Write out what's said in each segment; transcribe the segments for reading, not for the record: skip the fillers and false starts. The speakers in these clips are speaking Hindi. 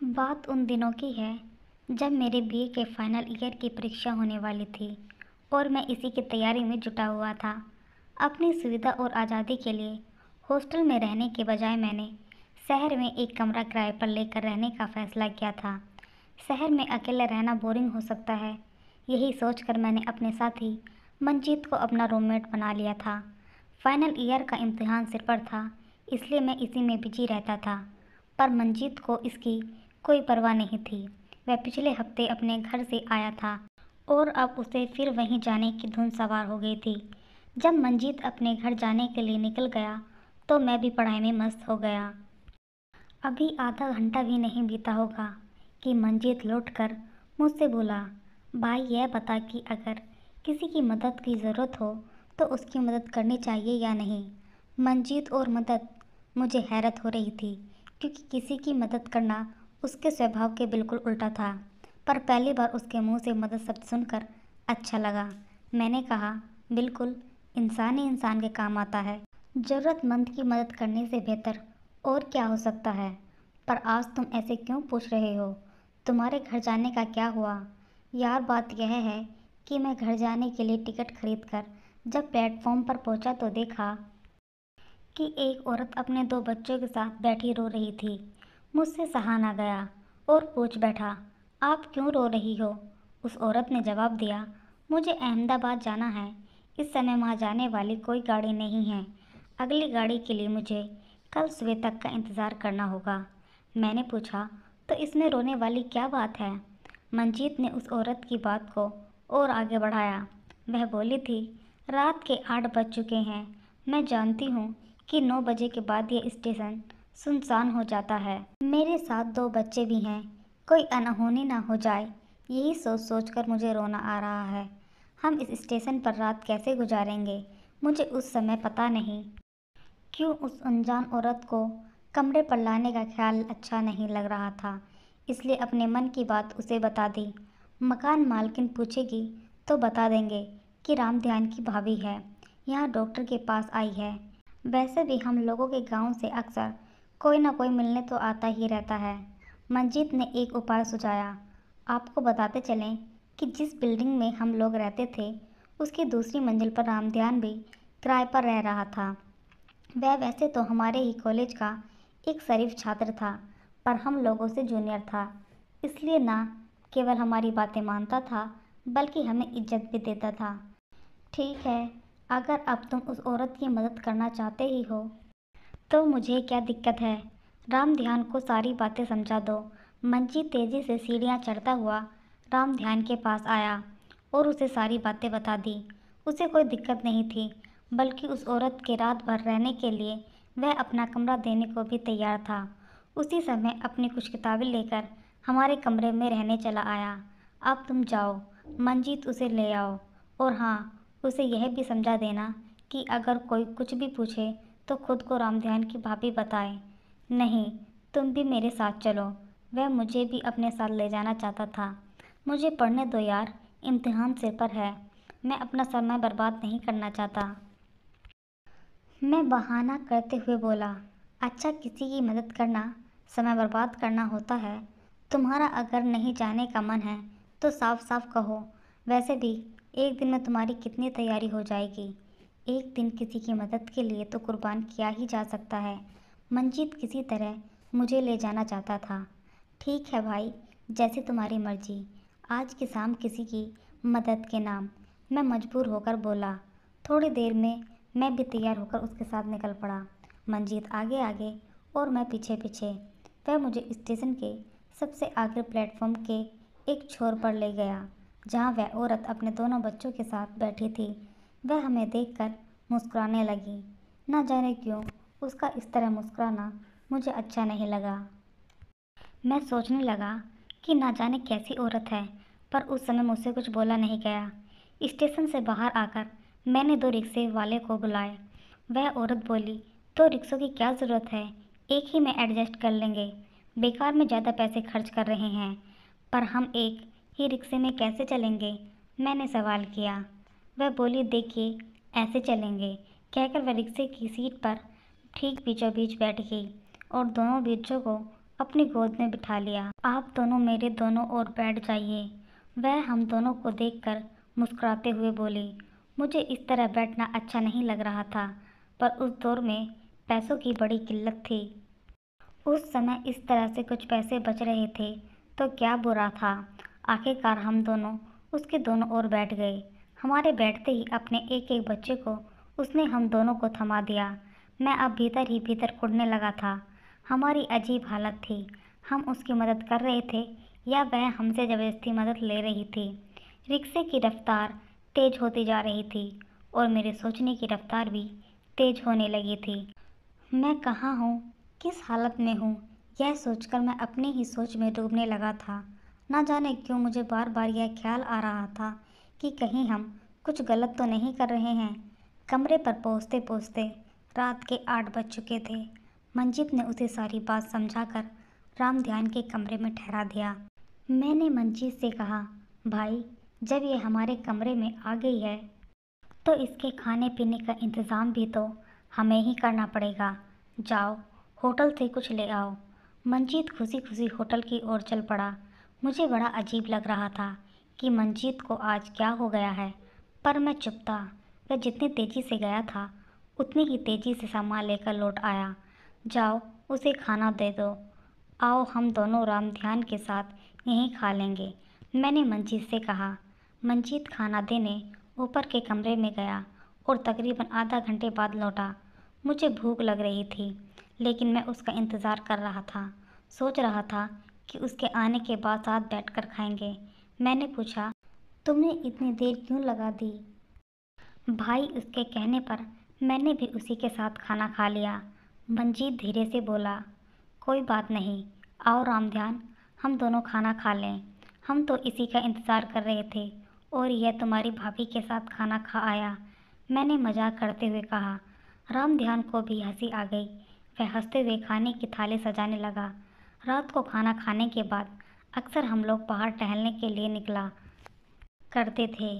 बात उन दिनों की है जब मेरे बीए के फाइनल ईयर की परीक्षा होने वाली थी और मैं इसी की तैयारी में जुटा हुआ था। अपनी सुविधा और आज़ादी के लिए हॉस्टल में रहने के बजाय मैंने शहर में एक कमरा किराए पर लेकर रहने का फैसला किया था। शहर में अकेले रहना बोरिंग हो सकता है, यही सोचकर मैंने अपने साथी मंजीत को अपना रूममेट बना लिया था। फाइनल ईयर का इम्तिहान सिर पर था, इसलिए मैं इसी में बिजी रहता था, पर मंजीत को इसकी कोई परवाह नहीं थी। वह पिछले हफ्ते अपने घर से आया था और अब उसे फिर वहीं जाने की धुन सवार हो गई थी। जब मंजीत अपने घर जाने के लिए निकल गया तो मैं भी पढ़ाई में मस्त हो गया। अभी आधा घंटा भी नहीं बीता होगा कि मंजीत लौटकर मुझसे बोला, भाई यह बता कि अगर किसी की मदद की ज़रूरत हो तो उसकी मदद करनी चाहिए या नहीं। मंजीत और मदद, मुझे हैरत हो रही थी क्योंकि किसी की मदद करना उसके स्वभाव के बिल्कुल उल्टा था, पर पहली बार उसके मुंह से मदद शब्द सुनकर अच्छा लगा। मैंने कहा, बिल्कुल, इंसान ही इंसान के काम आता है। ज़रूरतमंद की मदद करने से बेहतर और क्या हो सकता है। पर आज तुम ऐसे क्यों पूछ रहे हो? तुम्हारे घर जाने का क्या हुआ? यार बात यह है कि मैं घर जाने के लिए टिकट खरीदकर जब प्लेटफॉर्म पर पहुंचा तो देखा कि एक औरत अपने 2 बच्चों के साथ बैठी रो रही थी। मुझसे सहा ना गया और पूछ बैठा, आप क्यों रो रही हो? उस औरत ने जवाब दिया, मुझे अहमदाबाद जाना है। इस समय वहाँ जाने वाली कोई गाड़ी नहीं है। अगली गाड़ी के लिए मुझे कल सुबह तक का इंतज़ार करना होगा। मैंने पूछा, तो इसमें रोने वाली क्या बात है? मंजीत ने उस औरत की बात को और आगे बढ़ाया। वह बोली थी, रात के 8 बज चुके हैं। मैं जानती हूँ कि 9 बजे के बाद ये स्टेशन सुनसान हो जाता है। मेरे साथ 2 बच्चे भी हैं, कोई अनहोनी ना हो जाए, यही सोच सोचकर मुझे रोना आ रहा है। हम इस स्टेशन पर रात कैसे गुजारेंगे? मुझे उस समय पता नहीं क्यों उस अनजान औरत को कमरे पर लाने का ख्याल अच्छा नहीं लग रहा था, इसलिए अपने मन की बात उसे बता दी। मकान मालकिन पूछेगी तो बता देंगे कि राम ध्यान की भाभी है, यहाँ डॉक्टर के पास आई है। वैसे भी हम लोगों के गांव से अक्सर कोई ना कोई मिलने तो आता ही रहता है। मंजीत ने एक उपाय सुझाया, आपको बताते चलें कि जिस बिल्डिंग में हम लोग रहते थे उसकी दूसरी मंजिल पर रामध्यान भी किराए पर रह रहा था। वह वैसे तो हमारे ही कॉलेज का एक शरीफ छात्र था, पर हम लोगों से जूनियर था, इसलिए ना केवल हमारी बातें मानता था बल्कि हमें इज्जत भी देता था। ठीक है, अगर अब तुम उस औरत की मदद करना चाहते ही हो तो मुझे क्या दिक्कत है। राम ध्यान को सारी बातें समझा दो। मंजीत तेजी से सीढ़ियाँ चढ़ता हुआ राम ध्यान के पास आया और उसे सारी बातें बता दी। उसे कोई दिक्कत नहीं थी, बल्कि उस औरत के रात भर रहने के लिए वह अपना कमरा देने को भी तैयार था। उसी समय अपनी कुछ किताबें लेकर हमारे कमरे में रहने चला आया। अब तुम जाओ, मंजीत उसे ले आओ, और हाँ, उसे यह भी समझा देना कि अगर कोई कुछ भी पूछे तो खुद को रामध्यान की भाभी बताए। नहीं, तुम भी मेरे साथ चलो। वह मुझे भी अपने साथ ले जाना चाहता था। मुझे पढ़ने दो यार, इम्तिहान सिर पर है। मैं अपना समय बर्बाद नहीं करना चाहता। मैं बहाना करते हुए बोला, अच्छा किसी की मदद करना समय बर्बाद करना होता है? तुम्हारा अगर नहीं जाने का मन है तो साफ साफ कहो। वैसे भी एक दिन में तुम्हारी कितनी तैयारी हो जाएगी। एक दिन किसी की मदद के लिए तो कुर्बान किया ही जा सकता है। मंजीत किसी तरह मुझे ले जाना चाहता था। ठीक है भाई, जैसे तुम्हारी मर्जी। आज की शाम किसी की मदद के नाम, मैं मजबूर होकर बोला। थोड़ी देर में मैं भी तैयार होकर उसके साथ निकल पड़ा। मंजीत आगे आगे और मैं पीछे पीछे। वह मुझे स्टेशन के सबसे आगे प्लेटफॉर्म के एक छोर पर ले गया, जहाँ वह औरत अपने दोनों बच्चों के साथ बैठी थी। वह हमें देखकर मुस्कुराने लगी। न जाने क्यों उसका इस तरह मुस्कुराना मुझे अच्छा नहीं लगा। मैं सोचने लगा कि ना जाने कैसी औरत है, पर उस समय मुझसे कुछ बोला नहीं गया। स्टेशन से बाहर आकर मैंने 2 रिक्शे वाले को बुलाया। वह औरत बोली, 2 रिक्शों की क्या ज़रूरत है, एक ही में एडजस्ट कर लेंगे। बेकार में ज़्यादा पैसे खर्च कर रहे हैं। पर हम एक ही रिक्शे में कैसे चलेंगे? मैंने सवाल किया। वह बोली, देखिए ऐसे चलेंगे, कहकर वह रिक्शे की सीट पर ठीक बीचों बीच बैठ गई और दोनों बच्चों को अपनी गोद में बिठा लिया। आप दोनों मेरे दोनों ओर बैठ जाइए। वह हम दोनों को देखकर मुस्कुराते हुए बोली। मुझे इस तरह बैठना अच्छा नहीं लग रहा था, पर उस दौर में पैसों की बड़ी किल्लत थी। उस समय इस तरह से कुछ पैसे बच रहे थे तो क्या बुरा था। आखिरकार हम दोनों उसके दोनों ओर बैठ गए। हमारे बैठते ही अपने एक एक बच्चे को उसने हम दोनों को थमा दिया। मैं अब भीतर ही भीतर कुढ़ने लगा था। हमारी अजीब हालत थी। हम उसकी मदद कर रहे थे या वह हमसे ज़बरदस्ती मदद ले रही थी। रिक्शे की रफ्तार तेज होती जा रही थी और मेरे सोचने की रफ्तार भी तेज होने लगी थी। मैं कहाँ हूँ, किस हालत में हूँ, यह सोचकर मैं अपनी ही सोच में डूबने लगा था। ना जाने क्यों मुझे बार बार यह ख्याल आ रहा था कि कहीं हम कुछ गलत तो नहीं कर रहे हैं। कमरे पर पहुँचते पहुँचते रात के 8 बज चुके थे। मंजीत ने उसे सारी बात समझाकर राम ध्यान के कमरे में ठहरा दिया। मैंने मंजीत से कहा, भाई जब ये हमारे कमरे में आ गई है तो इसके खाने पीने का इंतज़ाम भी तो हमें ही करना पड़ेगा। जाओ होटल से कुछ ले आओ। मंजीत खुशी खुशी होटल की ओर चल पड़ा। मुझे बड़ा अजीब लग रहा था कि मंजीत को आज क्या हो गया है, पर मैं चुप था। वह जितनी तेज़ी से गया था उतनी ही तेज़ी से सामान लेकर लौट आया। जाओ उसे खाना दे दो। आओ हम दोनों राम ध्यान के साथ यहीं खा लेंगे, मैंने मंजीत से कहा। मंजीत खाना देने ऊपर के कमरे में गया और तकरीबन आधा घंटे बाद लौटा। मुझे भूख लग रही थी, लेकिन मैं उसका इंतज़ार कर रहा था। सोच रहा था कि उसके आने के बाद साथ बैठकर खाएंगे। मैंने पूछा, तुमने इतनी देर क्यों लगा दी? भाई उसके कहने पर मैंने भी उसी के साथ खाना खा लिया। मंजीत धीरे से बोला, कोई बात नहीं, आओ राम ध्यान, हम दोनों खाना खा लें। हम तो इसी का इंतज़ार कर रहे थे और यह तुम्हारी भाभी के साथ खाना खा आया, मैंने मजाक करते हुए कहा। राम ध्यान को भी हंसी आ गई। वह हंसते हुए खाने की थाली सजाने लगा। रात को खाना खाने के बाद अक्सर हम लोग बाहर टहलने के लिए निकला करते थे,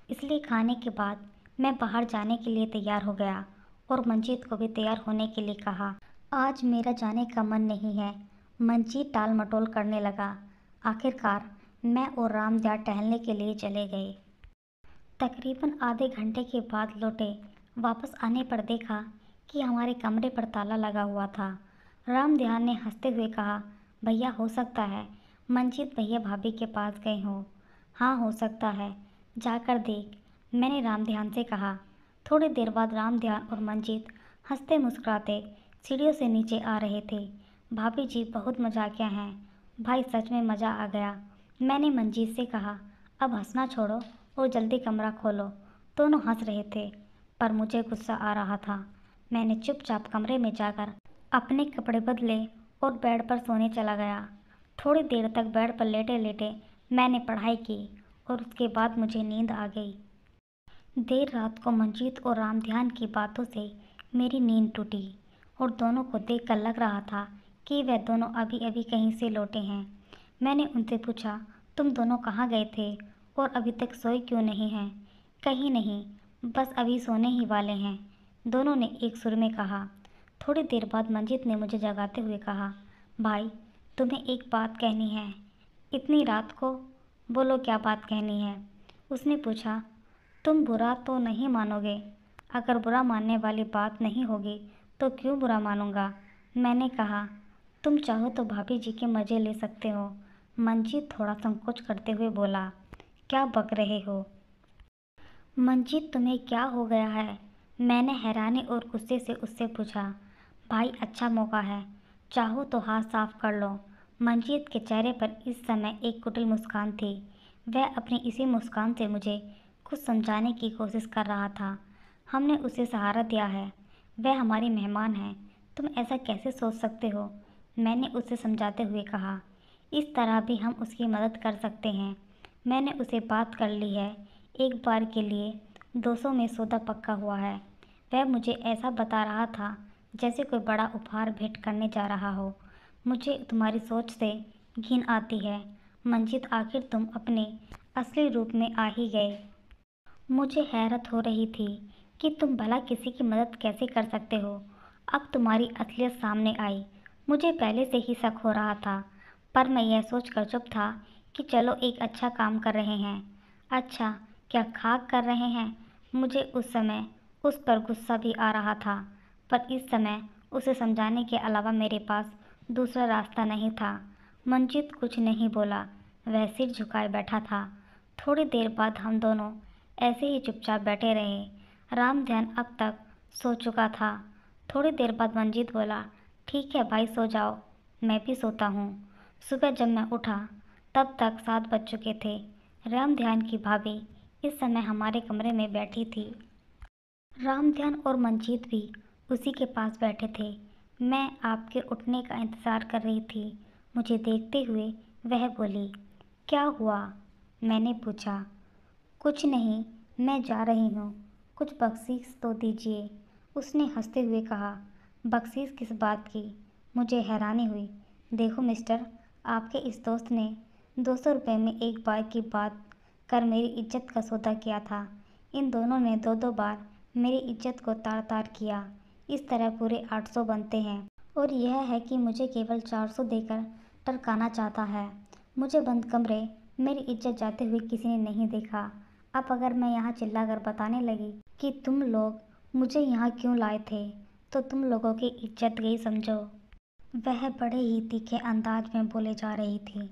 इसलिए खाने के बाद मैं बाहर जाने के लिए तैयार हो गया और मंजीत को भी तैयार होने के लिए कहा। आज मेरा जाने का मन नहीं है, मंजीत टाल मटोल करने लगा। आखिरकार मैं और रामध्यान टहलने के लिए चले गए। तकरीबन आधे घंटे के बाद लौटे। वापस आने पर देखा कि हमारे कमरे पर ताला लगा हुआ था। राम ध्यान ने हंसते हुए कहा, भैया हो सकता है मंजीत भैया भाभी के पास गए हों। हाँ हो सकता है, जाकर देख, मैंने राम ध्यान से कहा। थोड़ी देर बाद राम ध्यान और मंजीत हंसते मुस्कुराते सीढ़ियों से नीचे आ रहे थे। भाभी जी बहुत मजाकिया हैं, भाई सच में मज़ा आ गया, मैंने मंजीत से कहा। अब हंसना छोड़ो और जल्दी कमरा खोलो। दोनों हंस रहे थे, पर मुझे गुस्सा आ रहा था। मैंने चुपचाप कमरे में जाकर अपने कपड़े बदले और बेड पर सोने चला गया। थोड़ी देर तक बेड पर लेटे लेटे मैंने पढ़ाई की और उसके बाद मुझे नींद आ गई। देर रात को मंजीत और राम ध्यान की बातों से मेरी नींद टूटी और दोनों को देखकर लग रहा था कि वह दोनों अभी अभी कहीं से लौटे हैं। मैंने उनसे पूछा, तुम दोनों कहाँ गए थे और अभी तक सोए क्यों नहीं हैं? कहीं नहीं, बस अभी सोने ही वाले हैं, दोनों ने एक सुर में कहा। थोड़ी देर बाद मंजीत ने मुझे जगाते हुए कहा, भाई तुम्हें एक बात कहनी है। इतनी रात को? बोलो क्या बात कहनी है? उसने पूछा। तुम बुरा तो नहीं मानोगे? अगर बुरा मानने वाली बात नहीं होगी तो क्यों बुरा मानूंगा? मैंने कहा। तुम चाहो तो भाभी जी के मज़े ले सकते हो। मंजीत थोड़ा संकोच करते हुए बोला, क्या बक रहे हो? मंजीत तुम्हें क्या हो गया है? मैंने हैरानी और गुस्से से उससे पूछा। भाई अच्छा मौका है, चाहो तो हाथ साफ कर लो। मंजीत के चेहरे पर इस समय एक कुटिल मुस्कान थी। वह अपनी इसी मुस्कान से मुझे कुछ समझाने की कोशिश कर रहा था। हमने उसे सहारा दिया है, वह हमारी मेहमान है, तुम ऐसा कैसे सोच सकते हो? मैंने उसे समझाते हुए कहा। इस तरह भी हम उसकी मदद कर सकते हैं। मैंने उसे बात कर ली है, एक बार के लिए 200 में सौदा पक्का हुआ है। वह मुझे ऐसा बता रहा था जैसे कोई बड़ा उपहार भेंट करने जा रहा हो। मुझे तुम्हारी सोच से घिन आती है मंजीत, आखिर तुम अपने असली रूप में आ ही गए। मुझे हैरत हो रही थी कि तुम भला किसी की मदद कैसे कर सकते हो। अब तुम्हारी असलियत सामने आई। मुझे पहले से ही शक हो रहा था, पर मैं यह सोचकर चुप था कि चलो एक अच्छा काम कर रहे हैं। अच्छा, क्या खाक कर रहे हैं? मुझे उस समय उस पर गुस्सा भी आ रहा था, पर इस समय उसे समझाने के अलावा मेरे पास दूसरा रास्ता नहीं था। मंजीत कुछ नहीं बोला, वह सिर झुकाए बैठा था। थोड़ी देर बाद हम दोनों ऐसे ही चुपचाप बैठे रहे। राम ध्यान अब तक सो चुका था। थोड़ी देर बाद मंजीत बोला, ठीक है भाई, सो जाओ, मैं भी सोता हूँ। सुबह जब मैं उठा तब तक 7 बज चुके थे। राम ध्यान की भाभी इस समय हमारे कमरे में बैठी थी। राम ध्यान और मंजीत भी उसी के पास बैठे थे। मैं आपके उठने का इंतज़ार कर रही थी। मुझे देखते हुए वह बोली, क्या हुआ? मैंने पूछा। कुछ नहीं, मैं जा रही हूँ, कुछ बख्शीश तो दीजिए। उसने हंसते हुए कहा। बख्शीश किस बात की? मुझे हैरानी हुई। देखो मिस्टर, आपके इस दोस्त ने 200 रुपये में एक बार की बात कर मेरी इज्जत का सौदा किया था। इन दोनों ने 2-2 बार मेरी इज्जत को तार तार किया। इस तरह पूरे 800 बनते हैं। और यह है कि मुझे केवल 400 देकर टरकाना चाहता है। मुझे बंद कमरे मेरी इज्जत जाते हुए किसी ने नहीं देखा। अब अगर मैं यहाँ चिल्लाकर बताने लगी कि तुम लोग मुझे यहाँ क्यों लाए थे, तो तुम लोगों की इज्जत गई समझो। वह बड़े ही तीखे अंदाज में बोले जा रही थी।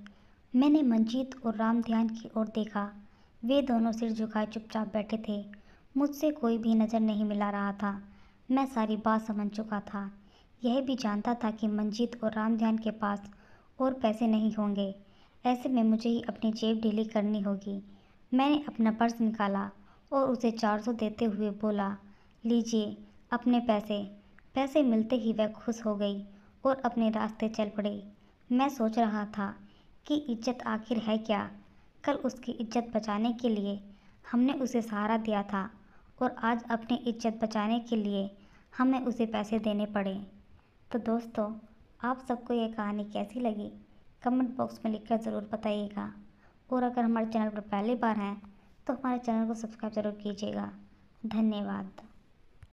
मैंने मंजीत और राम ध्यान की ओर देखा। वे दोनों सिर झुकाए चुपचाप बैठे थे। मुझसे कोई भी नज़र नहीं मिला रहा था। मैं सारी बात समझ चुका था। यह भी जानता था कि मंजीत और राम ध्यान के पास और पैसे नहीं होंगे। ऐसे में मुझे ही अपनी जेब ढीली करनी होगी। मैंने अपना पर्स निकाला और उसे 400 देते हुए बोला, लीजिए अपने पैसे। पैसे मिलते ही वह खुश हो गई और अपने रास्ते चल पड़ी। मैं सोच रहा था कि इज्जत आखिर है क्या। कल उसकी इज्जत बचाने के लिए हमने उसे सहारा दिया था और आज अपनी इज्जत बचाने के लिए हमें उसे पैसे देने पड़े। तो दोस्तों, आप सबको ये कहानी कैसी लगी कमेंट बॉक्स में लिखकर ज़रूर बताइएगा। और अगर हमारे चैनल पर पहली बार हैं तो हमारे चैनल को सब्सक्राइब ज़रूर कीजिएगा। धन्यवाद।